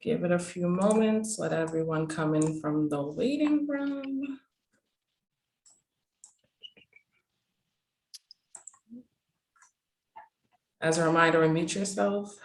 Give it a few moments, let everyone come in from the waiting room. As a reminder, unmute yourself.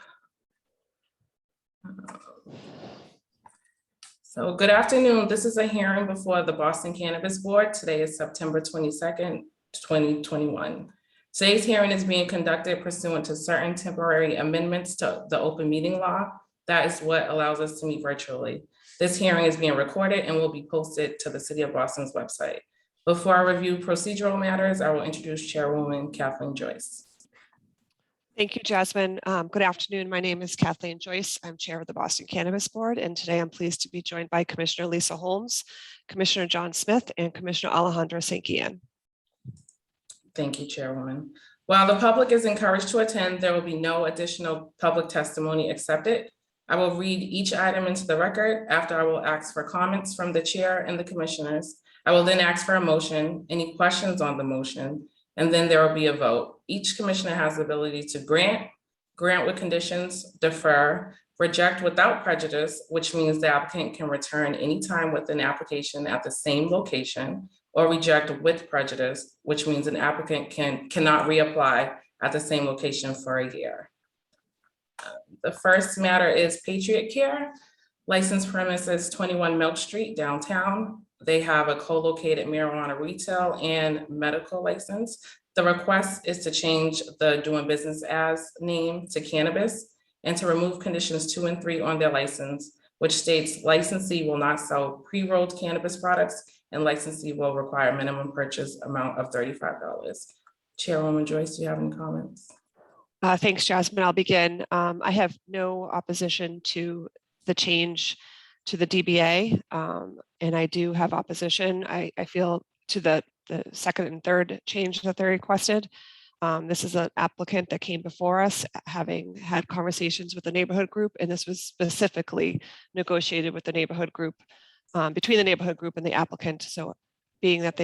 So good afternoon. This is a hearing before the Boston Cannabis Board. Today is September 22nd, 2021. Today's hearing is being conducted pursuant to certain temporary amendments to the open meeting law. That is what allows us to meet virtually. This hearing is being recorded and will be posted to the City of Boston's website. Before I review procedural matters, I will introduce Chairwoman Kathleen Joyce. Thank you, Jasmine. Good afternoon. My name is Kathleen Joyce. I'm chair of the Boston Cannabis Board, and today I'm pleased to be joined by Commissioner Lisa Holmes, Commissioner John Smith, and Commissioner Alejandro Sanquillan. Thank you, Chairwoman. While the public is encouraged to attend, there will be no additional public testimony accepted. I will read each item into the record. After, I will ask for comments from the chair and the commissioners. I will then ask for a motion, any questions on the motion, and then there will be a vote. Each commissioner has the ability to grant with conditions, defer, reject without prejudice, which means the applicant can return anytime with an application at the same location, or reject with prejudice, which means an applicant cannot reapply at the same location for a year. The first matter is Patriot Care, licensed premises 21 Milk Street, downtown. They have a co-located marijuana retail and medical license. The request is to change the doing business as name to cannabis and to remove conditions 2 and 3 on their license, which states licensee will not sell pre-rolled cannabis products and licensee will require a minimum purchase amount of $35. Chairwoman Joyce, do you have any comments? Thanks, Jasmine. I'll begin. I have no opposition to the change to the DBA, and I do have opposition. I feel to the second and third change that they requested. This is an applicant that came before us, having had conversations with the neighborhood group, and this was specifically negotiated with the neighborhood group, between the neighborhood group and the applicant. So being that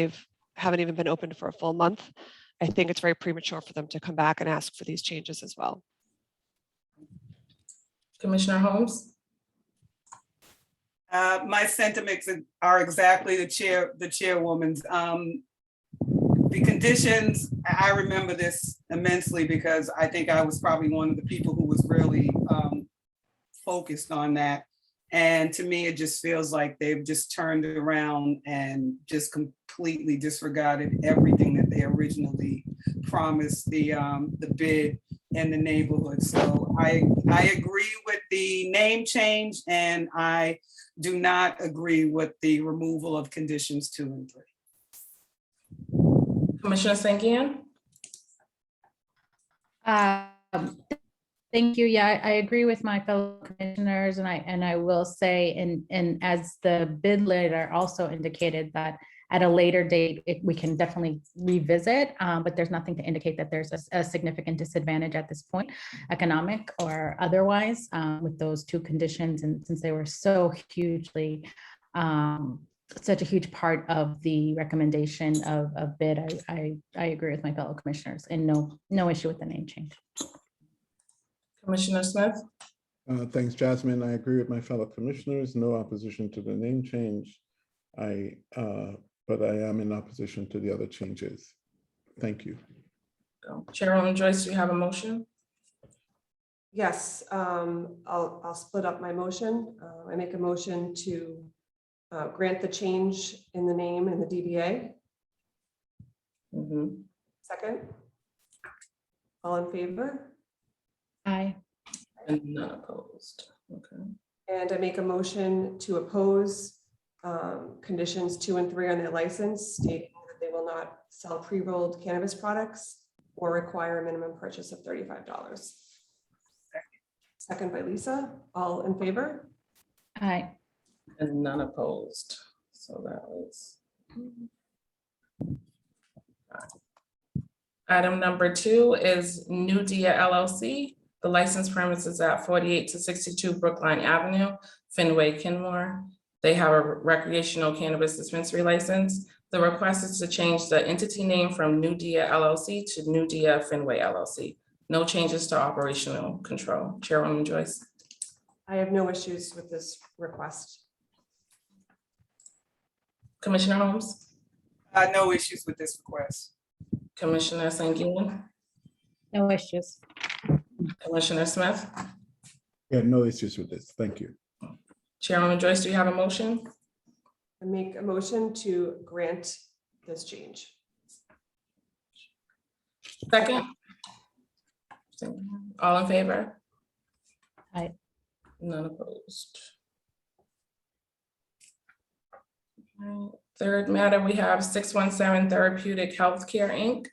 haven't even been open for a full month, I think it's very premature for them to come back and ask for these changes as well. Commissioner Holmes? My sentiments are exactly the chairwoman's. The conditions, I remember this immensely because I think I was probably one of the people who was really focused on that. And to me, it just feels like they've just turned it around and just completely disregarded everything that they originally promised the bid and the neighborhood. So I agree with the name change, and I do not agree with the removal of conditions 2 and 3. Commissioner Sanquillan? Thank you. Yeah, I agree with my fellow commissioners, and I will say, and as the bid letter also indicated, that at a later date we can definitely revisit, but there's nothing to indicate that there's a significant disadvantage at this point, economic or otherwise, with those 2 conditions. And since they were so hugely such a huge part of the recommendation of bid, I agree with my fellow commissioners, and no issue with the name change. Commissioner Smith? Thanks, Jasmine. I agree with my fellow commissioners. No opposition to the name change. But I am in opposition to the other changes. Thank you. Chairwoman Joyce, do you have a motion? Yes, I'll split up my motion. I make a motion to grant the change in the name in the DBA. Second. All in favor? Aye. And none opposed. Okay. And I make a motion to oppose conditions 2 and 3 on their license, stating that they will not sell pre-rolled cannabis products or require a minimum purchase of $35. Second by Lisa. All in favor? Aye. And none opposed. So that was item number 2 is New Dia LLC. The license premise is at 48 to 62 Brookline Avenue, Fenway, Kenmore. They have a recreational cannabis dispensary license. The request is to change the entity name from New Dia LLC to New Dia Fenway LLC. No changes to operational control. Chairwoman Joyce. I have no issues with this request. Commissioner Holmes, No issues with this request. Commissioner Sanguine, No issues. Commissioner Smith, Yeah, no issues with this. Thank you. Chairwoman Joyce, do you have a motion? I make a motion to grant this change. Second? All in favor? Aye. None opposed. Alright, third matter, we have 617 Therapeutic Healthcare, Inc.,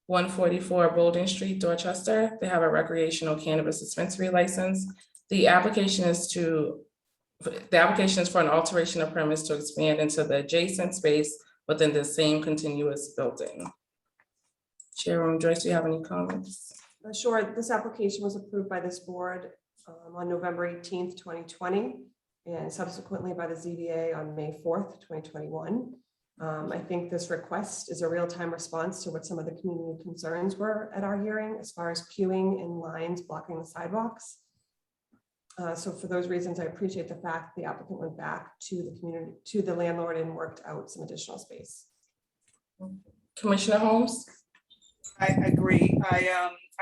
144 Bolden Street, Dorchester. They have a recreational cannabis dispensary license. The application is for an alteration of premise to expand into the adjacent space within the same continuous building. Chairwoman Joyce, do you have any comments? Sure, this application was approved by this board on November 18th, 2020, and subsequently by the ZBA on May 4th, 2021. I think this request is a real-time response to what some of the community concerns were at our hearing as far as queuing and lines blocking the sidewalks. So for those reasons, I appreciate the fact the applicant went back to the community, to the landlord, and worked out some additional space. Commissioner Holmes? I agree.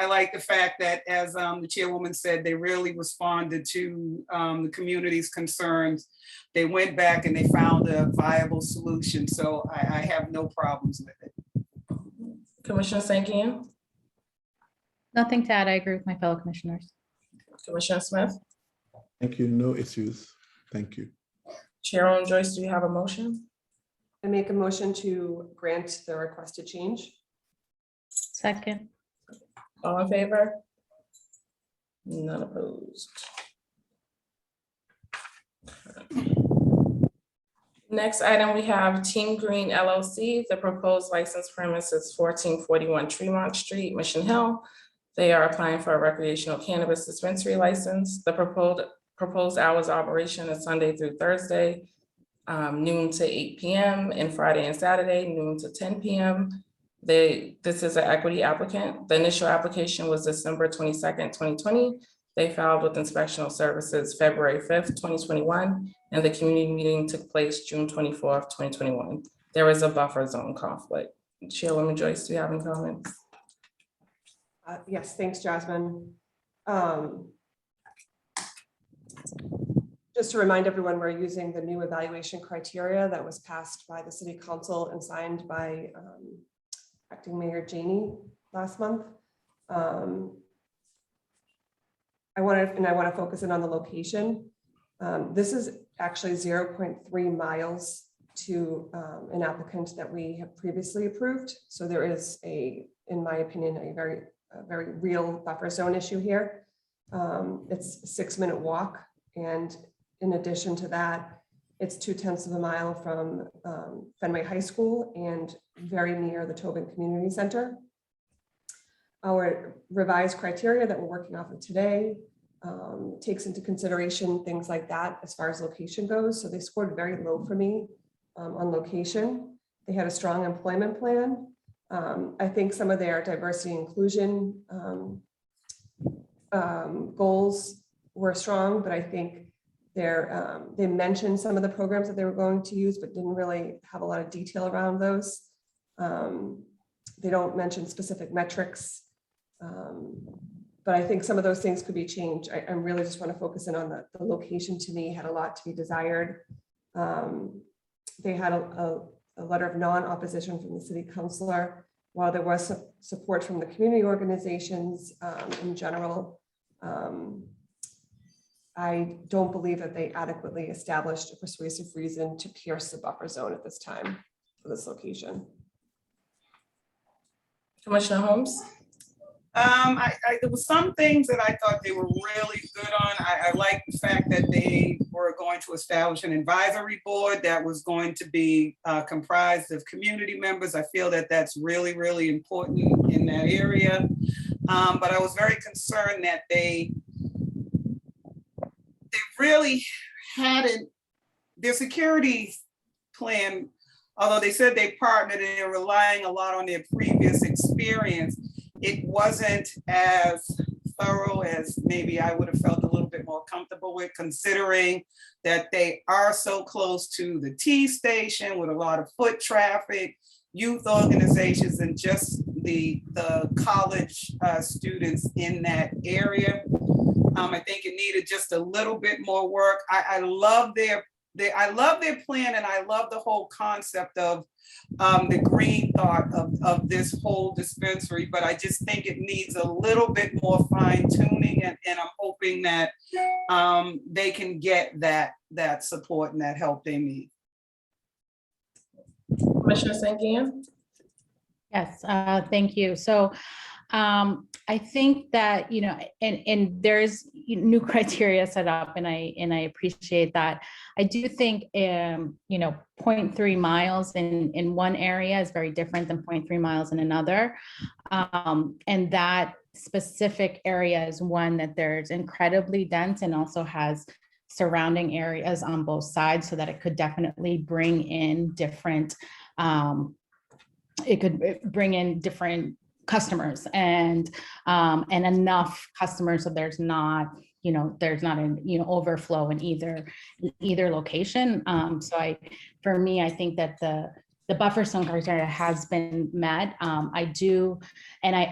I like the fact that, as the chairwoman said, they really responded to the community's concerns. They went back and they found a viable solution. So I have no problems with it. Commissioner Sanguine? Nothing to add. I agree with my fellow commissioners. Commissioner Smith? Thank you. No issues. Thank you. Chairwoman Joyce, do you have a motion? I make a motion to grant the requested change. Second. All in favor? None opposed. Next item, we have Team Green LLC. The proposed license premise is 1441 Tremont Street, Mission Hill. They are applying for a recreational cannabis dispensary license. The proposed hours of operation is Sunday through Thursday, noon to 8 p.m. and Friday and Saturday, noon to 10 p.m. This is an equity applicant. The initial application was December 22nd, 2020. They filed with Inspectional Services February 5th, 2021, and the community meeting took place June 24th, 2021. There was a buffer zone conflict. Chairwoman Joyce, do you have any comments? Yes, thanks, Jasmine. Just to remind everyone, we're using the new evaluation criteria that was passed by the City Council and signed by Acting Mayor Janey last month. I want to focus in on the location. This is actually 0.3 miles to an applicant that we have previously approved. So there is in my opinion, a very real buffer zone issue here. It's a 6-minute walk. And in addition to that, it's 0.2 of a mile from Fenway High School and very near the Tobin Community Center. Our revised criteria that we're working off of today takes into consideration things like that as far as location goes. So they scored very low for me on location. They had a strong employment plan. I think some of their diversity inclusion goals were strong, but I think they mentioned some of the programs that they were going to use, but didn't really have a lot of detail around those. They don't mention specific metrics, but I think some of those things could be changed. I really just want to focus in on the location. To me, had a lot to be desired. They had a letter of non-opposition from the city councilor, while there was support from the community organizations in general. I don't believe that they adequately established a persuasive reason to pierce the buffer zone at this time for this location. Commissioner Holmes? There were some things that I thought they were really good on. I like the fact that they were going to establish an advisory board that was going to be comprised of community members. I feel that that's really, really important in that area. But I was very concerned that they really hadn't, their security plan, although they said they partnered and they're relying a lot on their previous experience, it wasn't as thorough as maybe I would have felt a little bit more comfortable with, considering that they are so close to the T station with a lot of foot traffic, youth organizations, and just the college students in that area. I think it needed just a little bit more work. I love their plan, and I love the whole concept of the green thought of this whole dispensary, but I just think it needs a little bit more fine tuning, and I'm hoping that they can get that support and that help they need. Commissioner St. Gian? Yes, thank you. So I think that, you know, and there's new criteria set up, and I appreciate that. I do think, you know, 0.3 miles in one area is very different than 0.3 miles in another. And that specific area is one that there's incredibly dense and also has surrounding areas on both sides, so that it could definitely bring in different, it could bring in different customers and enough customers so there's not, you know, an overflow in either location. So for me, I think that the buffer zone criteria has been met. I do, and I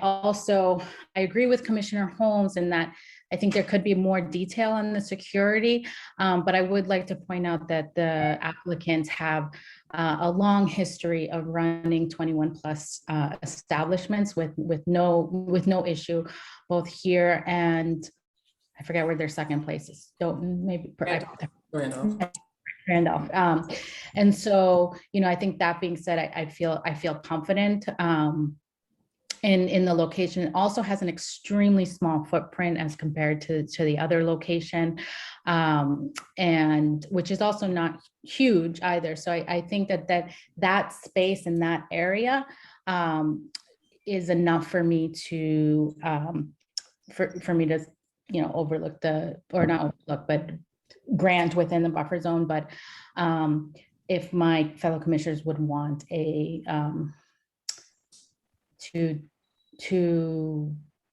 agree with Commissioner Holmes in that I think there could be more detail on the security, but I would like to point out that the applicants have a long history of running 21 plus establishments with no issue, both here and I forget where their second place is. Randolph. And so, you know, I think that being said, I feel confident in the location. It also has an extremely small footprint as compared to the other location, and which is also not huge either. So I think that space in that area is enough for me to for me to, you know, overlook not overlook, but grant within the buffer zone. But if my fellow commissioners would want a to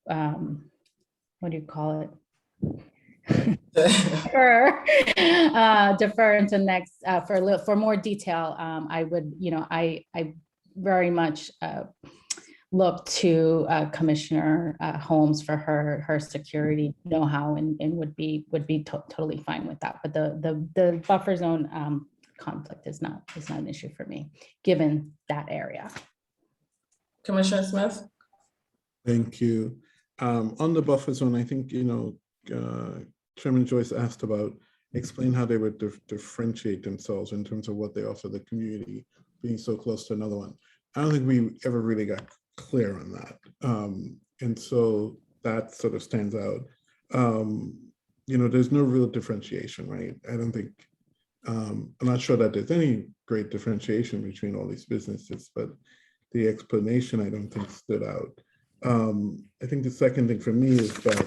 what do you call it? Defer until next for more detail. I would, you know, I very much look to Commissioner Holmes for her security know-how and would be totally fine with that. But the buffer zone conflict is not an issue for me, given that area. Commissioner Smith? Thank you. On the buffer zone, I think, you know, Chairman Joyce asked about explain how they would differentiate themselves in terms of what they offer the community, being so close to another one. I don't think we ever really got clear on that. And so that sort of stands out. You know, there's no real differentiation, right? I don't think, I'm not sure that there's any great differentiation between all these businesses, but the explanation I don't think stood out. I think the second thing for me is that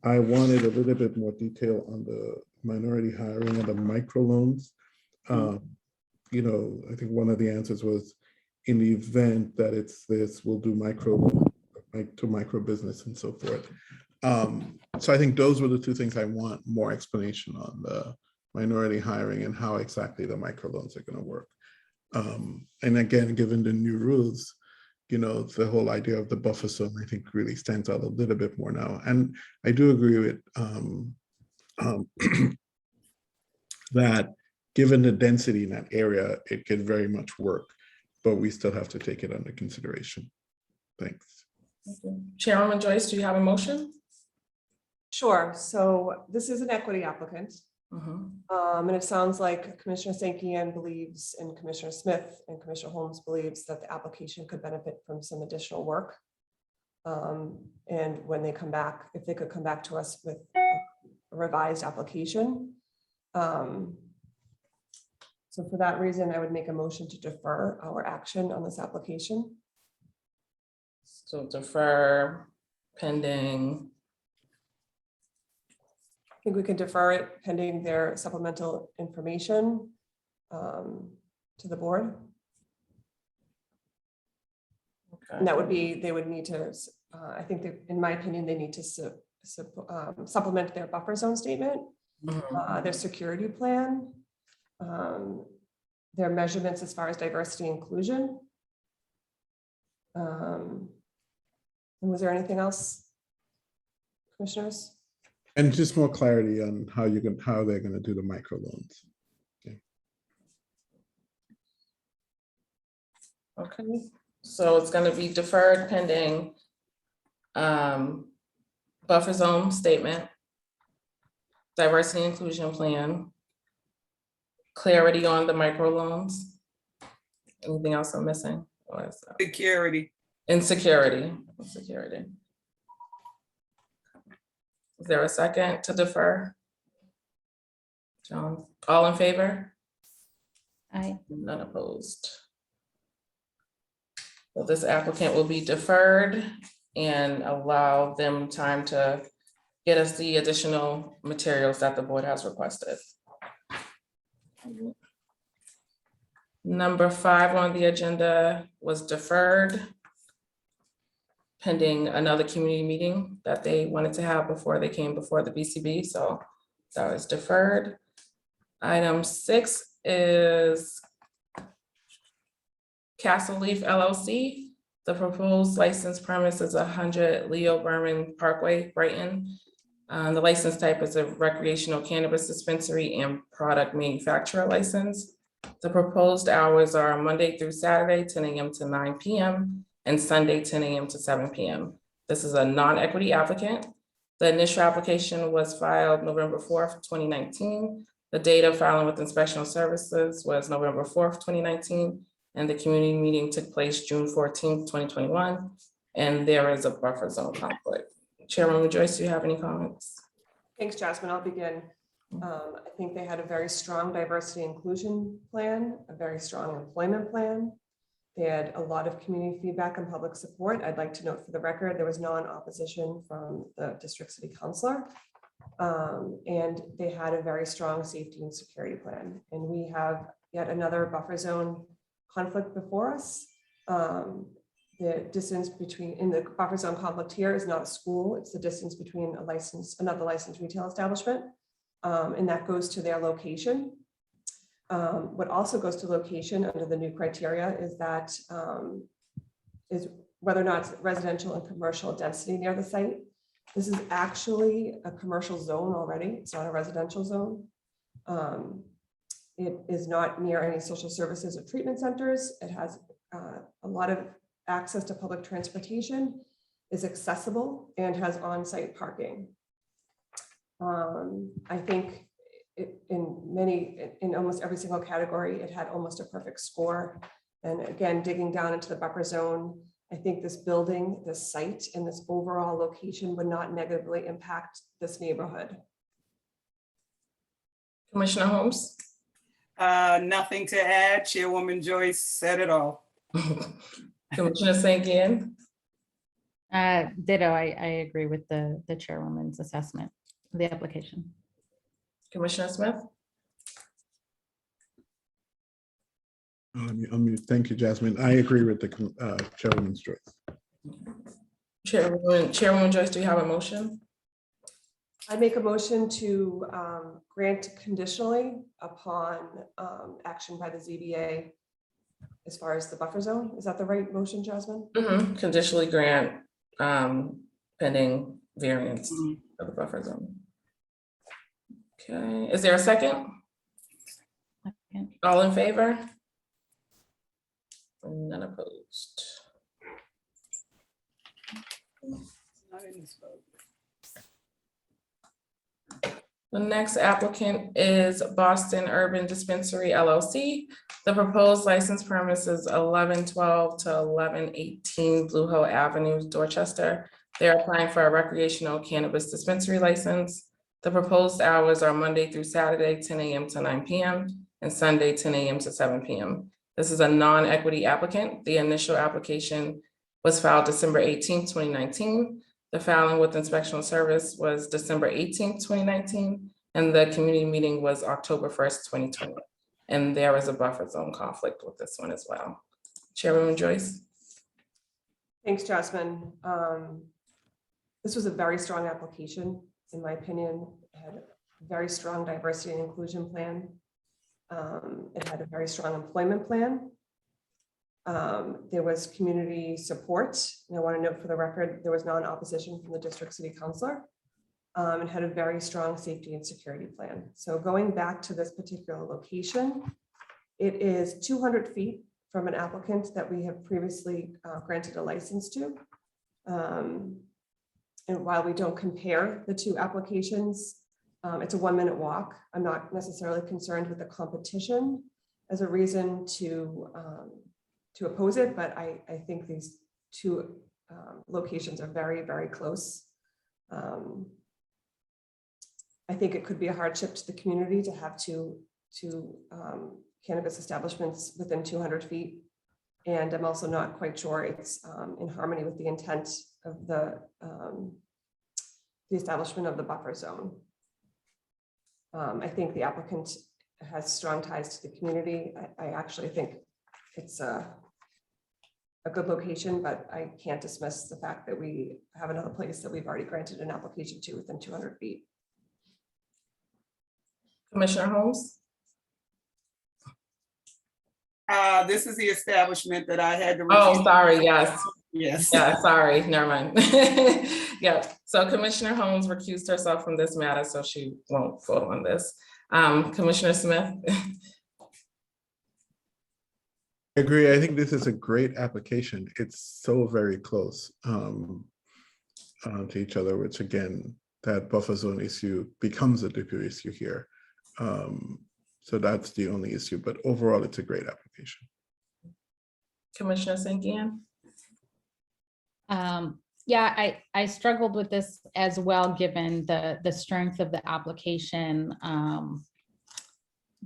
I wanted a little bit more detail on the minority hiring and the microloans. You know, I think one of the answers was in the event that it's this, we'll do micro business and so forth. So I think those were the two things I want more explanation on, the minority hiring and how exactly the microloans are going to work. And again, given the new rules, you know, the whole idea of the buffer zone, I think, really stands out a little bit more now. And I do agree with that given the density in that area, it could very much work, but we still have to take it under consideration. Thanks. Chairwoman Joyce, do you have a motion? Sure. So this is an equity applicant. And it sounds like Commissioner St. Gian believes, and Commissioner Smith and Commissioner Holmes believes that the application could benefit from some additional work. And when they come back, if they could come back to us with a revised application. So for that reason, I would make a motion to defer our action on this application. So defer pending. I think we can defer it pending their supplemental information to the board. Okay. And that would be, they would need to, I think that, in my opinion, they need to supplement their buffer zone statement, Mhm. their security plan, their measurements as far as diversity and inclusion. And was there anything else, commissioners? And just more clarity on how they're gonna do the microloans. Okay, so it's gonna be deferred pending buffer zone statement, diversity and inclusion plan, clarity on the microloans. Anything else I'm missing? Or is that- Security. Insecurity. Is there a second to defer? John, all in favor? None opposed. So this applicant will be deferred and allow them time to get us the additional materials that the board has requested. Number 5 on the agenda was deferred pending another community meeting that they wanted to have before they came before the BCB, so that was deferred. Item 6 is Castle Leaf LLC. The proposed license premise is 100 Leo Berman Parkway, Brighton. The license type is a recreational cannabis dispensary and product manufacturer license. The proposed hours are Monday through Saturday, 10 a.m. to 9 p.m. and Sunday, 10 a.m. to 7 p.m. This is a non-equity applicant. The initial application was filed November 4th, 2019. The date of filing with Inspection Services was November 4th, 2019. And the community meeting took place June 14th, 2021. And there is a buffer zone conflict. Chairwoman Joyce, do you have any comments? Thanks, Jasmine. I'll begin. I think they had a very strong diversity inclusion plan, a very strong employment plan. They had a lot of community feedback and public support. I'd like to note for the record, there was non-opposition from the district city councilor. And they had a very strong safety and security plan. And we have yet another buffer zone conflict before us. The distance between in the buffer zone conflict here is not a school. It's the distance between another licensed retail establishment. And that goes to their location. What also goes to location under the new criteria is that is whether or not it's residential and commercial density near the site. This is actually a commercial zone already. It's not a residential zone. It is not near any social services or treatment centers. It has a lot of access to public transportation, is accessible, and has on-site parking. I think in almost every single category, it had almost a perfect score. And again, digging down into the buffer zone, I think this building, this site, and this overall location would not negatively impact this neighborhood. Commissioner Holmes? Nothing to add. Chairwoman Joyce said it all. Commissioner St. Gian? Ditto, I agree with the chairwoman's assessment of the application. Commissioner Smith? Thank you, Jasmine. I agree with the chairwoman's choice. Chairwoman Joyce, do you have a motion? I make a motion to grant conditionally upon action by the ZBA as far as the buffer zone. Is that the right motion, Jasmine? Conditionally grant pending variance of the buffer zone. Okay, is there a second? Second. All in favor? None opposed. The next applicant is Boston Urban Dispensary LLC. The proposed license premise is 1112 to 1118 Blue Hill Avenue, Dorchester. They're applying for a recreational cannabis dispensary license. The proposed hours are Monday through Saturday, 10 a.m. to 9 p.m. and Sunday, 10 a.m. to 7 p.m. This is a non-equity applicant. The initial application was filed December 18, 2019. The filing with Inspection Service was December 18, 2019, and the community meeting was October 1st, 2020. And there was a buffer zone conflict with this one as well. Chairwoman Joyce? Thanks, Jasmine. This was a very strong application, in my opinion. It had a very strong diversity and inclusion plan. It had a very strong employment plan. There was community support. And I want to note for the record, there was non-opposition from the district city councilor. And had a very strong safety and security plan. So going back to this particular location, it is 200 feet from an applicant that we have previously granted a license to. And while we don't compare the two applications, it's a 1-minute walk. I'm not necessarily concerned with the competition as a reason to oppose it, but I think these two locations are very, very close. I think it could be a hardship to the community to have two cannabis establishments within 200 feet. And I'm also not quite sure it's in harmony with the intent of the establishment of the buffer zone. I think the applicant has strong ties to the community. I actually think it's a good location, but I can't dismiss the fact that we have another place that we've already granted an application to within 200 feet. Commissioner Holmes? This is the establishment that I had to. Oh, sorry, yes. Yes. Yeah, sorry, never mind. Yeah, so Commissioner Holmes recused herself from this matter, so she won't vote on this. Commissioner Smith? I agree. I think this is a great application. It's so very close to each other, which again, that buffer zone issue becomes a bigger issue here. So that's the only issue, but overall, it's a great application. Commissioner Sankian? Yeah, I struggled with this as well, given the strength of the application.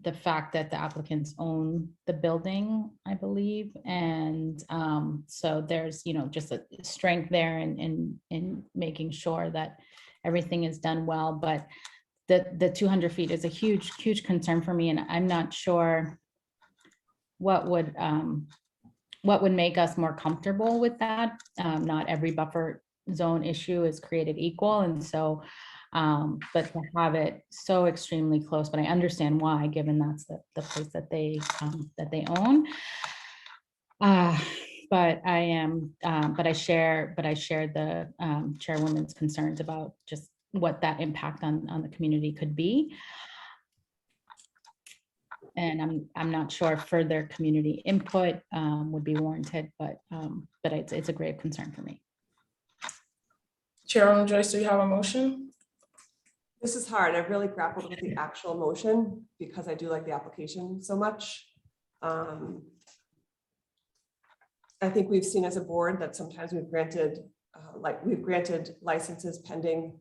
The fact that the applicants own the building, I believe. And so there's, just a strength there in making sure that everything is done well. But the 200 feet is a huge concern for me. And I'm not sure what would make us more comfortable with that. Not every buffer zone issue is created equal. And so, but to have it so extremely close, but I understand why, given that's the place that they own. But I share the chairwoman's concerns about just what that impact on the community could be. And I'm not sure further community input would be warranted, but it's a grave concern for me. Chairwoman Joyce, do you have a motion? This is hard. I've really grappled with the actual motion because I do like the application so much. I think we've seen as a board that sometimes we've granted licenses pending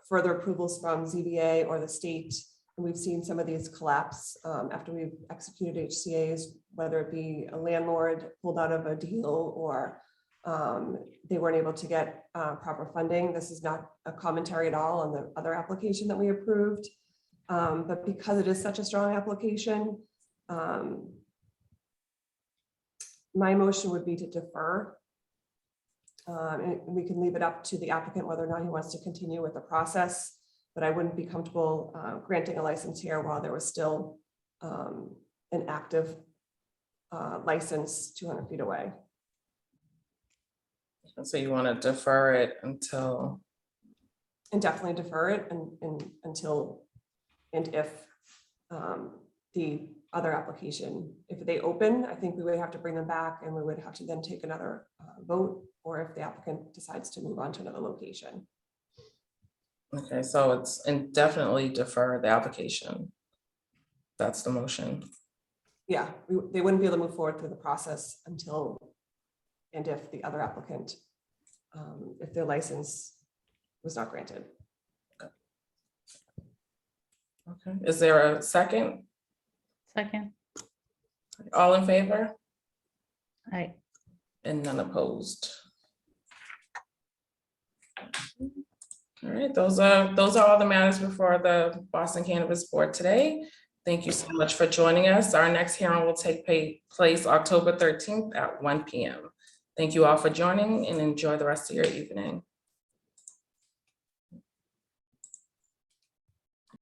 further approvals from ZBA or the state. And we've seen some of these collapse after we've executed HCAs, whether it be a landlord pulled out of a deal or they weren't able to get proper funding. This is not a commentary at all on the other application that we approved. But because it is such a strong application, my motion would be to defer. And we can leave it up to the applicant whether or not he wants to continue with the process, but I wouldn't be comfortable granting a license here while there was still an active license 200 feet away. So you want to defer it until? And definitely defer it until and if the other application, if they open, I think we would have to bring them back and we would have to then take another vote, or if the applicant decides to move on to another location. Okay, so it's indefinitely defer the application. That's the motion. Yeah, they wouldn't be able to move forward through the process until and if the other applicant, if their license was not granted. Okay, is there a second? Second. All in favor? Aye. And none opposed. All right, those are all the matters before the Boston Cannabis Board today. Thank you so much for joining us. Our next hearing will take place October 13th at 1 p.m. Thank you all for joining and enjoy the rest of your evening.